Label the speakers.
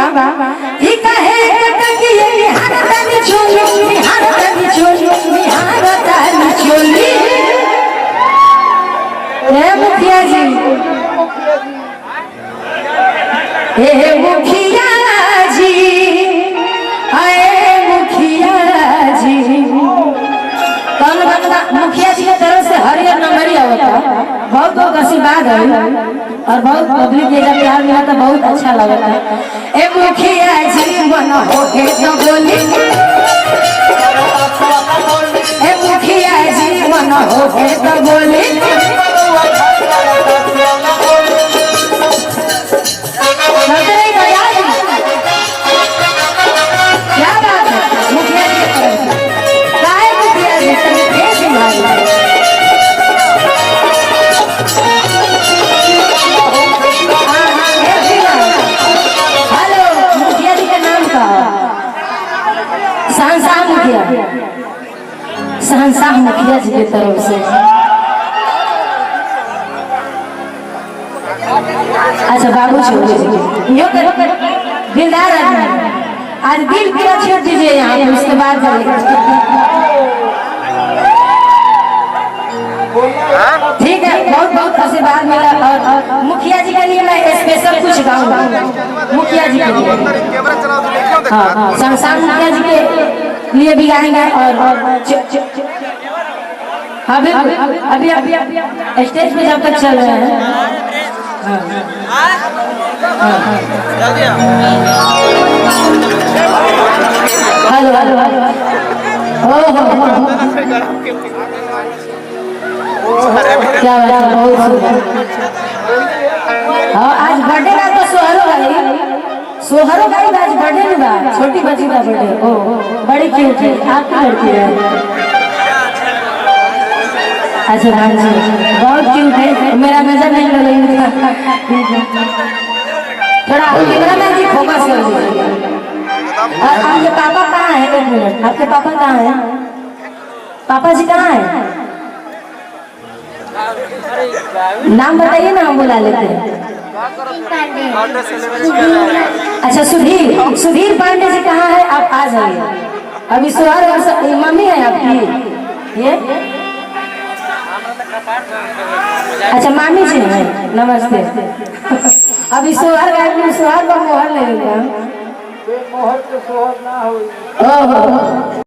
Speaker 1: ई कहे कटकिए निहार तनी चोली निहार तनी चोली निहार तनी चोली। ए मुखिया जी हे मुखिया जी आए मुखिया जी कौन बंदा मुखिया जी की तरफ से हरियर नंबर आवता बहुत बहुत आशीर्वाद है और बहुत पब्लिक के प्यार मिला तो बहुत अच्छा लगता है। ए मुखिया जी मन हो के तो बोली ए मुखिया जी मन हो के तो बोली क्या बात है मुखिया जी की तरफ से काय मुखिया जी कैसे भाई सहनशाह मुखिया जी की तरफ से। अच्छा बाबू छोटे दिलदार आदमी आज दिल पूरा छोड़ दीजिए यहाँ पे उसके बाद ठीक है। बहुत बहुत आशीर्वाद मिला और मुखिया जी के लिए मैं स्पेशल कुछ गाऊंगा मुखिया जी के लिए। हाँ सहनशाह मुखिया जी के लिए भी गाएंगे और अभी अभी अभी स्टेज पे जब तक चल रहे हैं हेलो हेलो हो क्या बहुत आज बर्थडे का तो सोहरो गाई आज बर्थडे में बा छोटी बच्ची का बर्थडे ओ बड़ी क्यूट है आपकी लड़की है। अच्छा हाँ जी बहुत क्यूट है मेरा नजर नहीं लगेगा थोड़ा कैमरा मैन जी फोकस कर दीजिए। और आपके पापा कहाँ है एक मिनट आपके पापा कहाँ है पापा जी कहाँ है नाम बताइए ना हम बुला लेते हैं। अच्छा सुधीर पांडे जी कहाँ है आप आ जाइए अभी सुहार मम्मी है आपकी ये अच्छा मामी जी है नमस्ते अभी सुहार का मोहर ले लेगा।